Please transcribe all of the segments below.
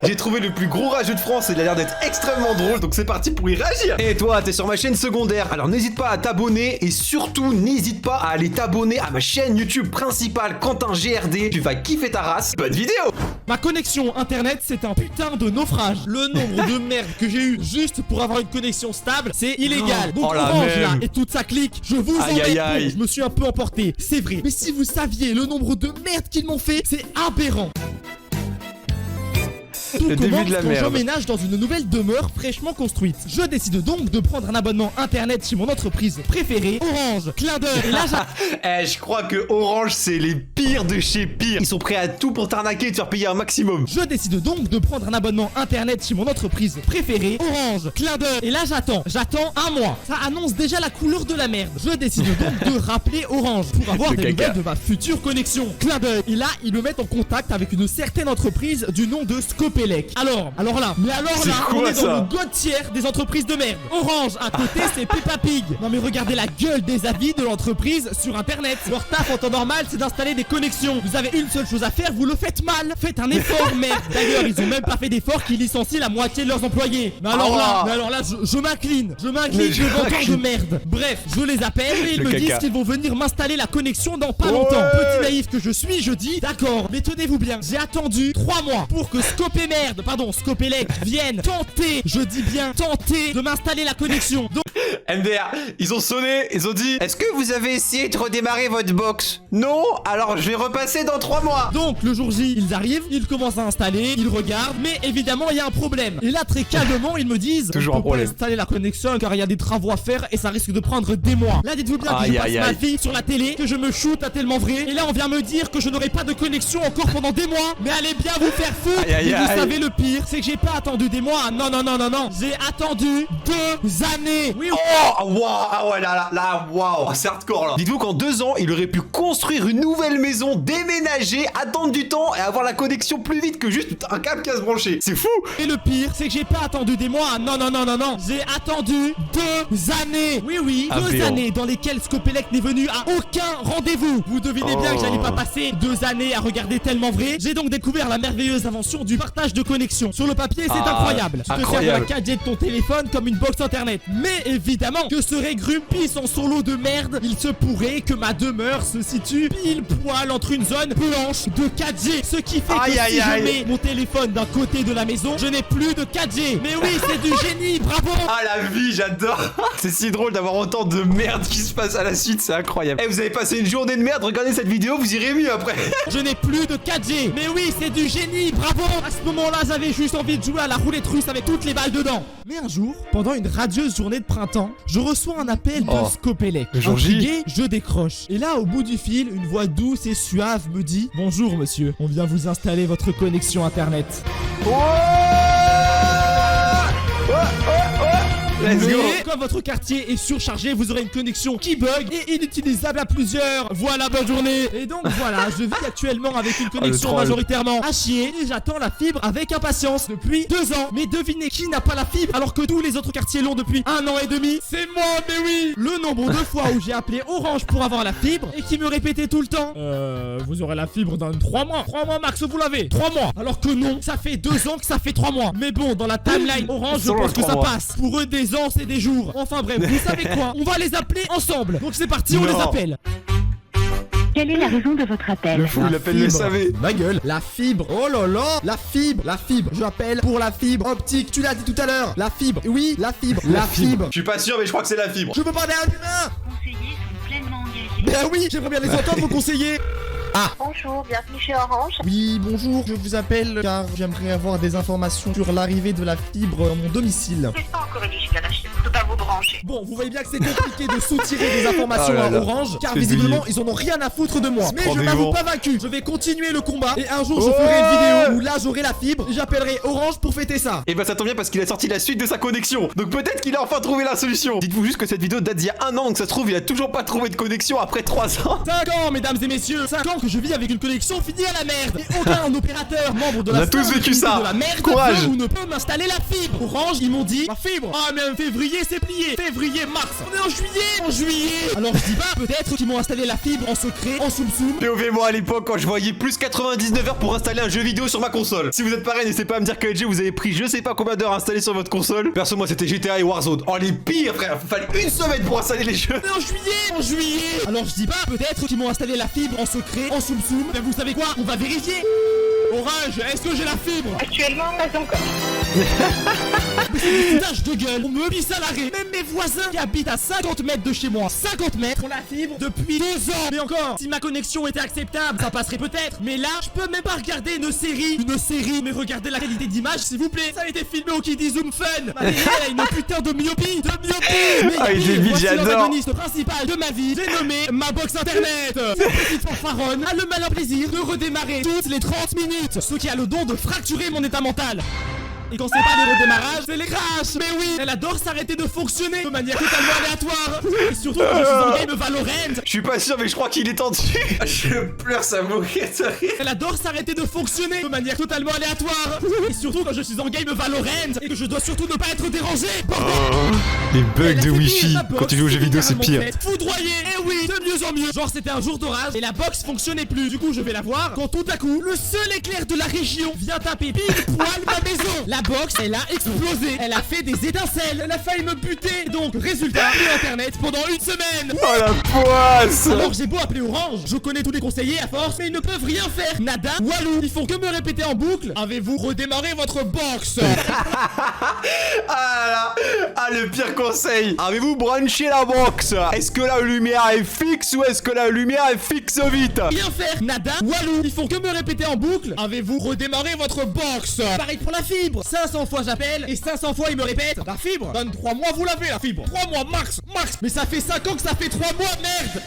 J'ai trouvé le plus gros rageux de France et il a l'air d'être extrêmement drôle, donc c'est parti pour y réagir. Et toi, t'es sur ma chaîne secondaire, alors n'hésite pas à t'abonner et surtout n'hésite pas à aller t'abonner à ma chaîne YouTube principale Quentin GRD. Tu vas kiffer ta race. Bonne vidéo. Ma connexion internet, c'est un putain de naufrage. Le nombre de merde que j'ai eu juste pour avoir une connexion stable, c'est illégal. Donc Orange là et toute sa clique, je vous embête. Bon, je me suis un peu emporté, c'est vrai. Mais si vous saviez le nombre de merdes qu'ils m'ont fait, c'est aberrant. Tout commence quand j'emménage dans une nouvelle demeure fraîchement construite. Je décide donc de prendre un abonnement internet chez mon entreprise préférée, Orange. Clin d'œil. Et là, je crois que Orange, c'est les pires de chez pires. Ils sont prêts à tout pour t'arnaquer et te faire payer un maximum. Je décide donc de prendre un abonnement internet chez mon entreprise préférée, Orange. Clin d'œil. Et là, j'attends un mois. Ça annonce déjà la couleur de la merde. Je décide donc de rappeler Orange pour avoir des nouvelles de ma future connexion. Clin d'œil. Et là, ils me mettent en contact avec une certaine entreprise du nom de Scopelec. Alors là, on est dans le god tier des entreprises de merde. Orange, à côté, c'est Peppa Pig. Non mais regardez la gueule des avis de l'entreprise sur internet. Leur taf en temps normal, c'est d'installer des connexions. Vous avez une seule chose à faire, vous le faites mal. Faites un effort, merde. D'ailleurs, ils ont même pas fait d'effort qui licencient la moitié de leurs employés. Mais alors là, je m'incline. Je m'incline devant tant de merde. Bref, je les appelle et ils me disent qu'ils vont venir m'installer la connexion dans pas longtemps. Petit naïf que je suis, je dis d'accord, mais tenez-vous bien, j'ai attendu 3 mois pour que Scopelec vienne tenter, je dis bien tenter de m'installer la connexion. Donc MDR, ils ont sonné, ils ont dit: est-ce que vous avez essayé de redémarrer votre box? Non? Alors je vais repasser dans 3 mois. Donc le jour J, ils arrivent, ils commencent à installer, ils regardent, mais évidemment il y a un problème. Et là très calmement ils me disent: toujours un problème. Installer la connexion car il y a des travaux à faire et ça risque de prendre des mois. Là dites-vous bien que je passe ma vie sur la télé, que je me shoot à tellement vrai. Et là on vient me dire que je n'aurai pas de connexion encore pendant des mois. Mais allez bien vous faire foutre. Et vous savez le pire, c'est que j'ai pas attendu des mois. Non. J'ai attendu 2 années. Oui. Oh, wow. Ah ouais, là, wow. C'est hardcore, là. Dites-vous qu'en 2 ans, il aurait pu construire une nouvelle maison, déménager, attendre du temps et avoir la connexion plus vite que juste un câble qui a se brancher. C'est fou. Et le pire, c'est que j'ai pas attendu des mois. Non. J'ai attendu 2 années. Oui, 2 années dans lesquelles Scopelec n'est venu à aucun rendez-vous. Vous devinez bien que j'allais pas passer 2 années à regarder tellement vrai. J'ai donc découvert la merveilleuse invention du partage de connexion. Sur le papier, c'est incroyable. Tu te sers de la 4G de ton téléphone comme une box internet. Mais évidemment, que serait Grumpy sans son lot de merde? Il se pourrait que ma demeure se situe pile poil entre une zone blanche de 4G. Ce qui fait que si je mets mon téléphone d'un côté de la maison, je n'ai plus de 4G. Mais oui, c'est du génie, bravo. Ah la vie, j'adore. C'est si drôle d'avoir autant de merde qui se passe à la suite, c'est incroyable. Vous avez passé une journée de merde, regardez cette vidéo, vous irez mieux après. Je n'ai plus de 4G. Mais oui, c'est du génie, bravo. À ce moment-là, j'avais juste envie de jouer à la roulette russe avec toutes les balles dedans. Mais un jour, pendant une radieuse journée de printemps, je reçois un appel de Scopelec. Intrigué, je décroche. Et là, au bout du fil, une voix douce et suave me dit: bonjour monsieur, on vient vous installer votre connexion internet. Mais comme votre quartier est surchargé, vous aurez une connexion qui bug et inutilisable à plusieurs. Voilà, bonne journée. Et donc voilà, je vis actuellement avec une connexion majoritairement à chier et j'attends la fibre avec impatience depuis 2 ans. Mais devinez qui n'a pas la fibre alors que tous les autres quartiers l'ont depuis 1 an et demi? C'est moi, mais oui. Le nombre de fois où j'ai appelé Orange pour avoir la fibre et qui me répétait tout le temps: vous aurez la fibre dans 3 mois. 3 mois max, vous l'avez. 3 mois. Alors que non, ça fait 2 ans que ça fait 3 mois. Mais bon, dans la timeline Orange, je pense que ça passe. Pour eux, des ans, c'est des jours. Enfin bref, vous savez quoi? On va les appeler ensemble. Donc c'est parti, on les appelle. Quelle est la raison de votre appel? Le fou, il appelle le SAV. Ma gueule, la fibre. Oh là là, la fibre. Je appelle pour la fibre optique. Tu l'as dit tout à l'heure. La fibre. Oui, la fibre. La fibre. Je suis pas sûr, mais je crois que c'est la fibre. Je peux parler à un humain. Les conseillers sont pleinement engagés. Ben oui, j'aimerais bien les entendre, vos conseillers. Bonjour, bienvenue chez Orange. Oui, bonjour, je vous appelle car j'aimerais avoir des informations sur l'arrivée de la fibre à mon domicile. Vous n'êtes pas encore éligible à la fibre, je peux pas vous brancher. Bon, vous voyez bien que c'est compliqué de soutirer des informations à Orange, car visiblement ils en ont rien à foutre de moi. Mais je m'avoue pas vaincu, je vais continuer le combat et un jour je ferai une vidéo où là j'aurai la fibre et j'appellerai Orange pour fêter ça. Et bah ça tombe bien parce qu'il a sorti la suite de sa connexion, donc peut-être qu'il a enfin trouvé la solution. Dites-vous juste que cette vidéo date d'il y a 1 an, donc ça se trouve il a toujours pas trouvé de connexion après 3 ans. 5 ans, mesdames et messieurs, 5 ans que je vis avec une connexion finie à la merde. Et aucun opérateur membre de la tous vécu ça. De la merde Courage. peut ou ne peut m'installer la fibre. Orange, ils m'ont dit: ma fibre. Ah mais en février c'est plié. janvier, février, mars. On est en juillet. En juillet. Alors je dis pas, peut-être qu'ils m'ont installé la fibre en secret, en soum soum. POV, moi à l'époque, quand je voyais plus 99 heures pour installer un jeu vidéo sur ma console. Si vous êtes pareil, n'hésitez pas à me dire que LG vous avez pris je sais pas combien d'heures à installer sur votre console. Perso, moi c'était GTA et Warzone. Oh, les pires, frère. Il fallait une semaine pour installer les jeux. On est en juillet. En juillet. Alors je dis pas, peut-être qu'ils m'ont installé la fibre en secret, en soum soum. Mais vous savez quoi? On va vérifier. Orange, est-ce que j'ai la fibre? Actuellement, pas encore. Mais c'est des foutages de gueule. On me pisse à l'arrêt. Même mes voisins qui habitent à 50 mètres de chez moi, 50 mètres, ont la fibre depuis 2 ans. Mais encore, si ma connexion était acceptable, ça passerait peut-être. Mais là, je peux même pas regarder une série. Mais regardez la qualité d'image, s'il vous plaît. Ça a été filmé au Kiddy Zoom Fun. Ma télé, elle a une putain de myopie. Mais Ah, il est vite, voici j'adore. l'antagoniste principal de ma vie. J'ai nommé ma box internet. Cette petite fanfaronne a le malin plaisir de redémarrer toutes les 30 minutes. Ce qui a le don de fracturer mon état mental. Et quand c'est pas des redémarrages, c'est les crashs. Mais oui, elle adore s'arrêter de fonctionner de manière totalement aléatoire. Et surtout quand je suis en game Valorant. Je suis pas sûr, mais je crois qu'il est tendu. Je pleure, ça mourir de rire. Elle adore s'arrêter de fonctionner de manière totalement aléatoire. Et surtout quand je suis en game Valorant et que je dois surtout ne pas être dérangé. Les bugs Elle a de fait Wi-Fi pire, la box, quand tu joues aux jeux vidéo, c'est pire. Foudroyé, et oui, de mieux en mieux. Genre c'était un jour d'orage et la box fonctionnait plus. Du coup je vais la voir quand tout à coup le seul éclair de la région vient taper pile poil ma maison. La box, elle a explosé. Elle a fait des étincelles. Elle a failli me buter. Donc résultat, plus internet pendant une semaine. Oh la poisse. Alors j'ai beau appeler Orange, je connais tous les conseillers à force, mais ils ne peuvent rien faire. Nada, Walou, ils font que me répéter en boucle. Avez-vous redémarré votre box? Ah là, ah le pire conseil. Avez-vous branché la box? Est-ce que la lumière est fixe ou est-ce que la lumière est fixe vite? Rien faire. Nada, Walou, ils font que me répéter en boucle. Avez-vous redémarré votre box? Pareil pour la fibre. 500 fois j'appelle et 500 fois ils me répètent. La fibre, donne 3 mois vous l'avez la fibre. 3 mois max. Mais ça fait 5 ans que ça fait 3 mois, merde.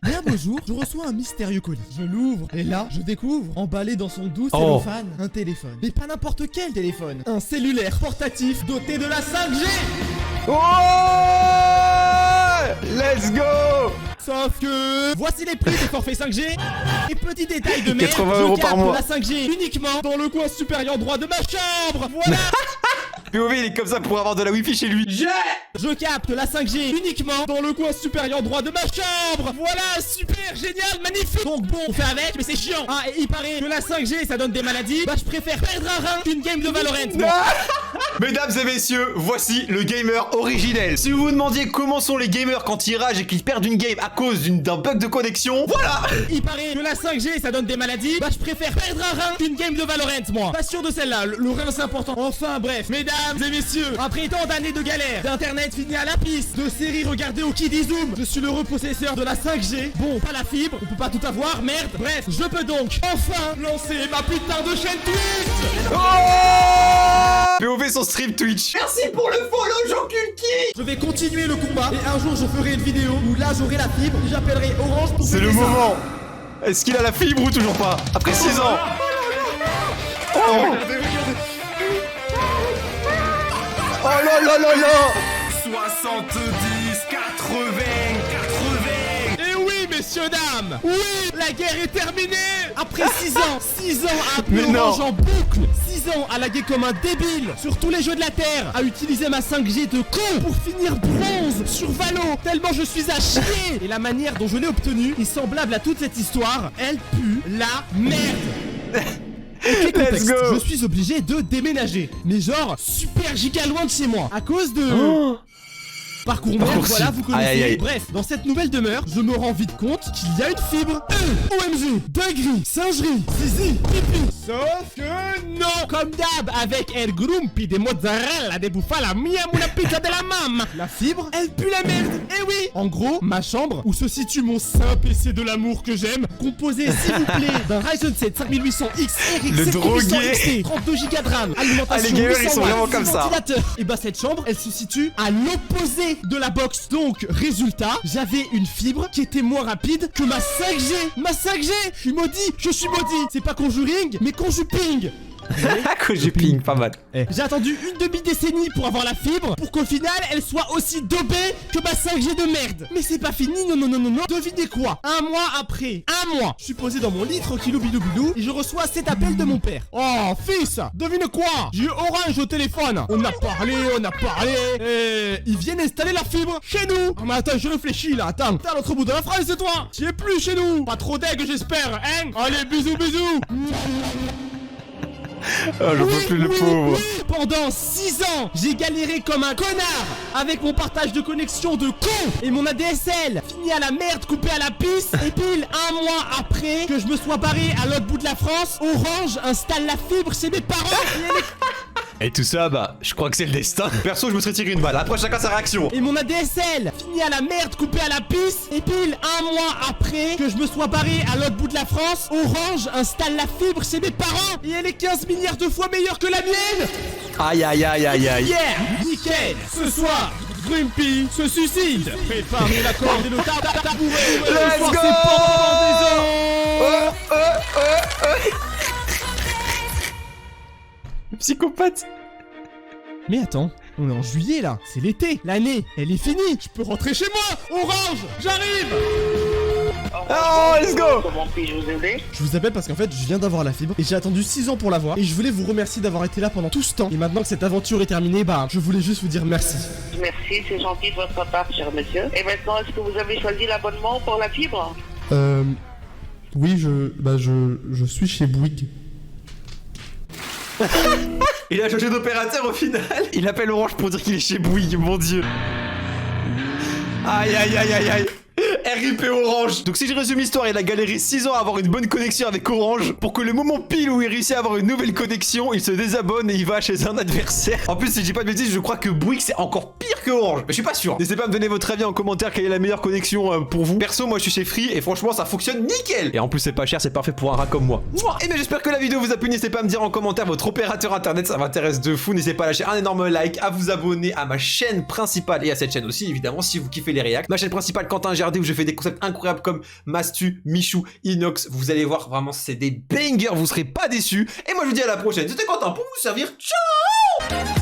Mais un beau jour, je reçois un mystérieux colis. Je l'ouvre et là, je découvre, emballé dans son doux cellophane, un téléphone. Mais pas n'importe quel téléphone. Un cellulaire portatif doté de la 5G. Oh, let's go. Sauf que voici les prix des forfaits 5G. Et petit détail de merde, 80 je € par capte mois. la 5G uniquement dans le coin supérieur droit de ma chambre. Voilà. POV, il est comme ça pour avoir de la Wi-Fi chez lui. Je capte la 5G uniquement dans le coin supérieur droit de ma chambre. Voilà, super, génial, magnifique. Donc bon, on fait avec, mais c'est chiant. Ah, et il paraît que la 5G, ça donne des maladies. Bah, je préfère perdre un rein qu'une game de Valorant. Mesdames et messieurs, voici le gamer originel. Si vous vous demandiez comment sont les gamers quand ils ragent et qu'ils perdent une game à cause d'un bug de connexion, voilà. Il paraît que la 5G, ça donne des maladies. Bah, je préfère perdre un rein qu'une game de Valorant, moi. Pas sûr de celle-là, le rein c'est important. Enfin, bref, mesdames et messieurs, après tant d'années de galère, d'internet fini à la piste, de séries regardées au Kiddy Zoom, je suis l'heureux possesseur de la 5G. Bon, pas la fibre, on peut pas tout avoir, merde. Bref, je peux donc enfin lancer ma putain de chaîne Twitch. POV son stream Twitch. Merci pour le follow, j'encule qui. Je vais continuer le combat et un jour je ferai une vidéo où là j'aurai la fibre et j'appellerai Orange pour C'est le fêter ça. moment. Est-ce qu'il a la fibre ou toujours pas? Après 6 ans. Oh. Oh là là là là. 70, 80. Et oui, messieurs, dames, oui, la guerre est terminée. Après 6 ans, 6 ans à appeler Mais non. Orange en boucle, 6 ans à laguer comme un débile sur tous les jeux de la Terre, à utiliser ma 5G de con pour finir bronze sur Valo, tellement je suis à chier. Et la manière dont je l'ai obtenue est semblable à toute cette histoire, elle pue la merde. Ok, Let's contexte, go. je suis obligé de déménager, mais genre super giga loin de chez moi, à cause de... Parcours merde, Parcoursup. voilà, vous connaissez. Aïe, aïe, aïe. Bref, dans cette nouvelle demeure, je me rends vite compte qu'il y a une fibre. OMG, dinguerie, singerie, zizi, pipi. Sauf que non. Comme d'hab, avec El Grumpi de mozzarella de bufala mia muna pizza de la mam. La fibre, elle pue la merde. Eh oui. En gros, ma chambre, où se situe mon saint PC de l'amour que j'aime, composé, s'il vous plaît, d'un Ryzen 7 5800X RX Le 7800 drogué. XT, 32 Go de RAM, alimentation Ah, les gamers, ils 800 sont vraiment watts, comme ça. ventilateur. Et bah cette chambre, elle se situe à l'opposé de la box. Donc, résultat, j'avais une fibre qui était moins rapide que ma 5G. Ma 5G. Je suis maudit, je suis maudit. C'est pas Conjuring, mais Conjuping. Que j'ai ping, pas mal. J'ai attendu une demi-décennie pour avoir la fibre, pour qu'au final, elle soit aussi dopée que ma 5G de merde. Mais c'est pas fini, non. Devinez quoi? Un mois après, je suis posé dans mon lit, tranquillou bilou bilou, et je reçois cet appel de mon père. Oh, fils, devine quoi? J'ai eu Orange au téléphone. On a parlé, et ils viennent installer la fibre chez nous. Oh, mais attends, je réfléchis là, attends. T'es à l'autre bout de la phrase, c'est toi. Tu es plus chez nous. Pas trop deg, j'espère, hein? Allez, bisous. Oh, j'en peux plus le pauvre. Oui. Pendant 6 ans, j'ai galéré comme un connard avec mon partage de connexion de con et mon ADSL fini à la merde, coupé à la pisse. Et pile un mois après que je me sois barré à l'autre bout de la France, Orange installe la fibre chez mes parents. Et tout ça, bah, je crois que c'est le destin. Perso, je me serais tiré une balle. Après, chacun sa réaction. Et mon ADSL fini à la merde, coupé à la pisse. Et pile un mois après que je me sois barré à l'autre bout de la France, Orange installe la fibre chez mes parents. Et elle est 15 milliards de fois meilleure que la mienne. Aïe. Yeah, nickel. Ce soir, Grumpy se suicide. Préparez la corde et le tabouret. Let's go. Psychopathe. Mais attends, on est en juillet là, c'est l'été, l'année, elle est finie, je peux rentrer chez moi. Orange, j'arrive. Oh, let's go. Comment puis-je vous aider? Je vous appelle parce qu'en fait, je viens d'avoir la fibre et j'ai attendu 6 ans pour l'avoir. Et je voulais vous remercier d'avoir été là pendant tout ce temps. Et maintenant que cette aventure est terminée, bah, je voulais juste vous dire merci. Merci, c'est gentil de votre part, cher monsieur. Et maintenant, est-ce que vous avez choisi l'abonnement pour la fibre? Oui, je suis chez Bouygues. Il a changé d'opérateur au final. Il appelle Orange pour dire qu'il est chez Bouygues, mon dieu. Aïe. RIP Orange. Donc si je résume l'histoire, il a galéré 6 ans à avoir une bonne connexion avec Orange pour que le moment pile où il réussit à avoir une nouvelle connexion, il se désabonne et il va chez un adversaire. En plus, si je dis pas de bêtises, je crois que Bouygues c'est encore pire que Orange. Mais je suis pas sûr. N'hésitez pas à me donner votre avis en commentaire, quelle est la meilleure connexion pour vous. Perso, moi je suis chez Free et franchement ça fonctionne nickel. Et en plus c'est pas cher, c'est parfait pour un rat comme moi. Et bien j'espère que la vidéo vous a plu. N'hésitez pas à me dire en commentaire votre opérateur internet, ça m'intéresse de fou. N'hésitez pas à lâcher un énorme like, à vous abonner à ma chaîne principale et à cette chaîne aussi évidemment si vous kiffez les réacts. Ma chaîne principale Quentin GRD où je fais des concepts incroyables comme Mastu, Michou, Inox. Vous allez voir vraiment c'est des bangers, vous serez pas déçus. Et moi je vous dis à la prochaine. C'était Quentin pour vous servir. Ciao.